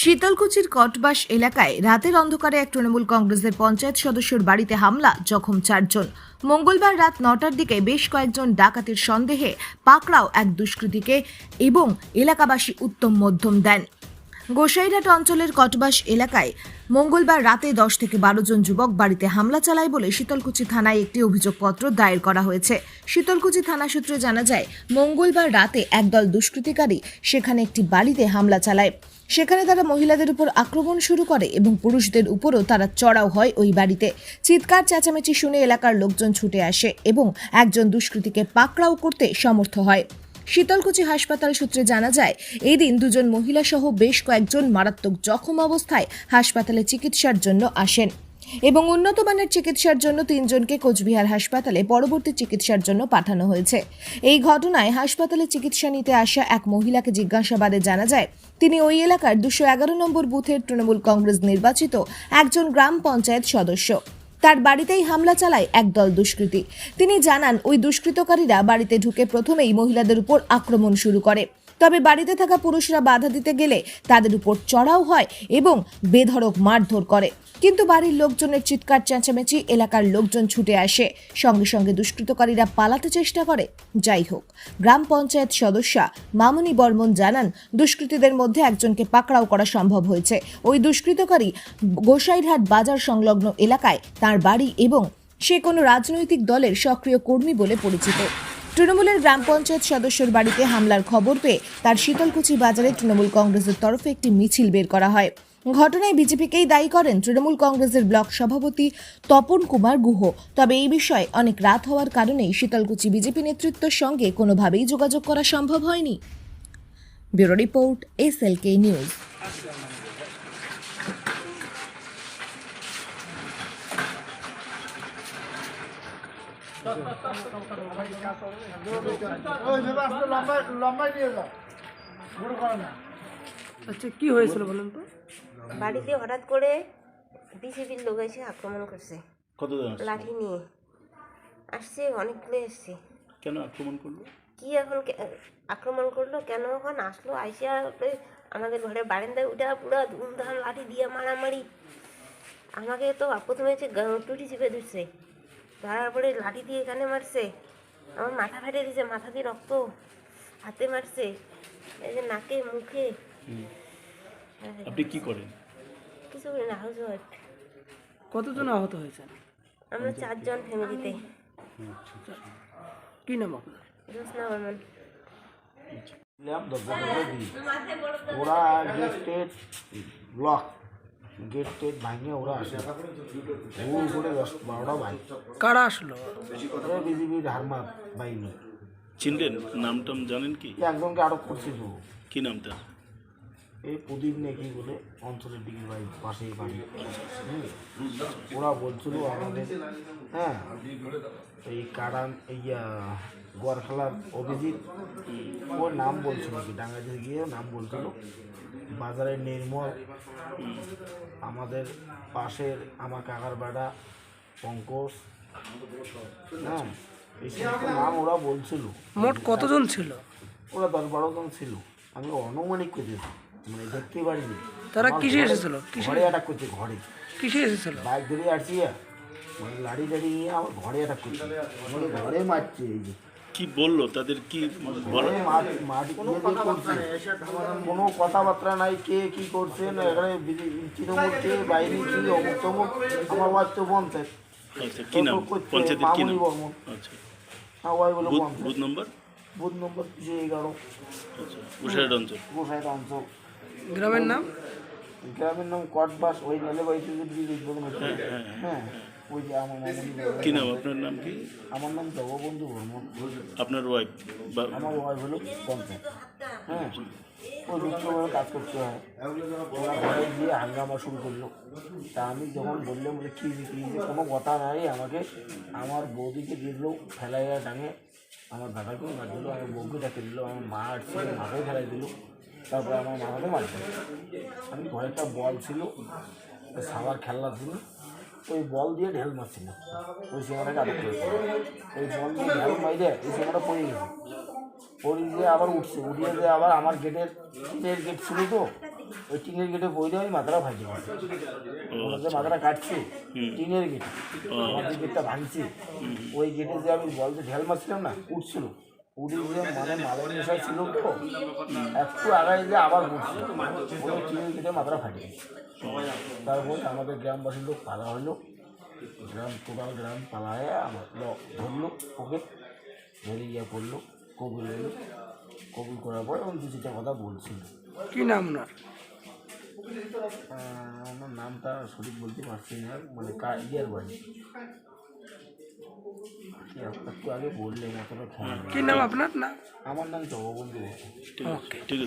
শীতলকুচির কটবাস এলাকায় রাতের অন্ধকারে এক তৃণমূল কংগ্রেসের পঞ্চায়েত সদস্যের বাড়িতে হামলা, জখম 4 জন। মঙ্গলবার রাত 9টার দিকে বেশ কয়েকজন ডাকাতির সন্দেহে পাকড়াও এক দুষ্কৃতীকে এবং এলাকাবাসী উত্তম মধ্যম দেন। গোসাইরহাট অঞ্চলের কটবাস এলাকায় মঙ্গলবার রাতে 10 থেকে 12 জন যুবক বাড়িতে হামলা চালায় বলে শীতলকুচি থানায় একটি অভিযোগপত্র দায়ের করা হয়েছে। শীতলকুচি থানা সূত্রে জানা যায়, মঙ্গলবার রাতে একদল দুষ্কৃতিকারী সেখানে একটি বাড়িতে হামলা চালায়। সেখানে তারা মহিলাদের উপর আক্রমণ শুরু করে এবং পুরুষদের উপরও তারা চড়াও হয় ওই বাড়িতে। চিৎকার চেঁচামেচি শুনে এলাকার লোকজন ছুটে আসে এবং একজন দুষ্কৃতীকে পাকড়াও করতে সমর্থ হয়। শীতলকুচি হাসপাতাল সূত্রে জানা যায়, এই দিন 2 জন মহিলা সহ বেশ কয়েকজন মারাত্মক জখম অবস্থায় হাসপাতালে চিকিৎসার জন্য আসেন এবং উন্নত মানের চিকিৎসার জন্য 3 জনকে কোচবিহার হাসপাতালে পরবর্তী চিকিৎসার জন্য পাঠানো হয়েছে। এই ঘটনায় হাসপাতালে চিকিৎসা নিতে আসা এক মহিলাকে জিজ্ঞাসাবাদে জানা যায়, তিনি ওই এলাকার 211 নম্বর বুথের তৃণমূল কংগ্রেস নির্বাচিত একজন গ্রাম পঞ্চায়েত সদস্য। তার বাড়িতেই হামলা চালায় একদল দুষ্কৃতী। তিনি জানান, ওই দুষ্কৃতকারীরা বাড়িতে ঢুকে প্রথমেই মহিলাদের উপর আক্রমণ শুরু করে, তবে বাড়িতে থাকা পুরুষরা বাধা দিতে গেলে তাদের উপর চড়াও হয় এবং বেধড়ক মারধর করে। কিন্তু বাড়ির লোকজনের চিৎকার চেঁচামেচি এলাকার লোকজন ছুটে আসে, সঙ্গে সঙ্গে দুষ্কৃতকারীরা পালাতে চেষ্টা করে। যাই হোক, গ্রাম পঞ্চায়েত সদস্যা মামনি বর্মন জানান, দুষ্কৃতীদের মধ্যে একজনকে পাকড়াও করা সম্ভব হয়েছে। ওই দুষ্কৃতকারী গোসাইরহাট বাজার সংলগ্ন এলাকায় তার বাড়ি এবং সে কোনো রাজনৈতিক দলের সক্রিয় কর্মী বলে পরিচিত। তৃণমূলের গ্রাম পঞ্চায়েত সদস্যের বাড়িতে হামলার খবর পেয়ে তার শীতলকুচি বাজারে তৃণমূল কংগ্রেসের তরফে একটি মিছিল বের করা হয়। ঘটনায় বিজেপিকেই দায়ী করেন তৃণমূল কংগ্রেসের ব্লক সভাপতি তপন কুমার গুহ। তবে এই বিষয়ে অনেক রাত হওয়ার কারণেই শীতলকুচি বিজেপি নেতৃত্বের সঙ্গে কোনোভাবেই যোগাযোগ করা সম্ভব হয়নি। Bureau report, SLK news. আচ্ছা, কি হয়েছিল বলুন তো? বাড়িতে হঠাৎ করে বিজেপির লোক এসে আক্রমণ করছে। কতজন আসছে? লাঠি নিয়ে আসছে, অনেকগুলো এসছে। কেন আক্রমণ করলো? কি এখন আক্রমণ করলো কেন? এখন আসলো, আইসা আমাদের ঘরের বারান্দায় উঠা পুরো ধুমধাম লাঠি দিয়ে মারামারি। আমাকে তো প্রথমে হচ্ছে টুটি চিপে ধরছে, ধরার পরে লাঠি দিয়ে এখানে মারছে, আমার মাথা ফেটে দিয়েছে, মাথা দিয়ে রক্ত, হাতে মারছে, এই যে নাকে মুখে। আপনি কি করেন? কিছু করি না, হাউস ওয়াইফ। কতজন আহত হয়েছেন? আমরা 4 জন ফ্যামিলিতে। কি নাম আপনার? জোসনা বর্মন। ওরা গেট ব্লক গেট ভাঙিয়ে ওরা আসে, ভুল করে 10-12টা বাইক। কারা আসলো? বিজেপির হারমার বাহিনী। চিনলেন? নাম টাম জানেন কি? একজনকে আটক করছে তো। কি নামটা? এই প্রদীপ নাকি বলে, অঞ্চলের দিকে বাড়ি, পাশেই বাড়ি। ওরা বলছিল আমাদের, হ্যাঁ, এই কারান গোয়ারখালার অভিজিৎ, ওর নাম বলছিল কি, ডাঙ্গাতে গিয়ে নাম বলছিল, বাজারের নির্মল, আমাদের পাশের আমার কাকার বেড়া পঙ্কজ, হ্যাঁ, এই সমস্ত নাম ওরা বলছিল। মোট কতজন ছিল? ওরা 10-12 জন ছিল। আমি অনুমানিক করতেছি, মানে দেখতেই পারিনি। তারা কিসে এসেছিল? ঘরে অ্যাটাক করছে, ঘরে কিসে এসেছিল? বাইক ধরে আসছি, মানে লাড়ি দাড়ি নিয়ে আমার ঘরে অ্যাটাক করছে, আমাকে ঘরে মারছে। এই যে কি বললো, তাদের কি বলে? মাটি করছে, কোনো কথাবার্তা নাই, কে কি করছেন এখানে, তৃণমূল কে বাইরে কি অমুক তমুক। আমার ওয়াইফ তো পঞ্চায়েত। আচ্ছা, কি নাম পঞ্চায়েতের? কি নাম? বর্মন। আচ্ছা, হ্যাঁ, ওয়াই বলে বুথ নম্বর? বুথ নম্বর 11। আচ্ছা, গোসাইরহাট অঞ্চল। গোসাইরহাট অঞ্চল। গ্রামের নাম? গ্রামের নাম কটবাস। ওই নেলে বাড়িতে উদ্বোধন হচ্ছে, হ্যাঁ, ওই যে আমার কি নাম? আপনার নাম কি? আমার নাম জগবন্ধু বর্মন। আপনার ওয়াইফ? আমার ওয়াইফ হলো পঞ্চায়েত, হ্যাঁ। ওই যুক্তভাবে কাজ করতে হয়। ওরা ঘরে গিয়ে হাঙ্গামা শুরু করলো। তা আমি যখন বললাম যে কী যে কোনো কথা নাই, আমাকে আমার বৌদিকে দিয়ে দিল ফেলাইয়া ডাঙে, আমার দাদাকেও মার দিল, আমার বউকে ডাকে দিল, আমার মা আসছে মাকে ফেলাই দিল, তারপরে আমার মামাকে মার দিল। আমি ঘরে একটা বল ছিল, সাবার খেলনা ছিল, ওই বল দিয়ে ঢেল মারছিল, ওই সিনেমাটাকে আটক করেছে। ওই বল দিয়ে ঢেল মাইরে ওই সিনেমাটা পড়ে গেছে, পড়ে গিয়ে আবার উঠছে, উঠিয়ে দিয়ে আবার আমার গেটের গেট ছিল তো, ওই টিনের গেটে বই দিয়ে আমি মাথাটা ভাঙি যে মাথাটা কাটছে টিনের গেটে আমাদের গেটটা ভাঙছে ওই গেটে যে আমি বলতে ঢেল মারছিলাম না উঠছিল উঠে যে মানে মালের নেশায় ছিল তো একটু আগায় যে আবার উঠছিল ওই টিনের গেটে মাথাটা ফাটে তারপর আমাদের গ্রামবাসীর লোক পালা হলো টোটাল গ্রাম পালায় আমার ধরলো ওকে ধরে গিয়ে পড়লো কবুল এলো কবুল করার পর এবং দু চারটা কথা বলছিল কি নাম ওনার? আমার নামটা সঠিক বলতে পারছি না মানে ইয়ার বাড়ি একটু আগে বললেন অতটা খেয়াল নেই। কি নাম আপনার? না আমার নাম জগবন্ধু। ওকে। ঠিক আছে।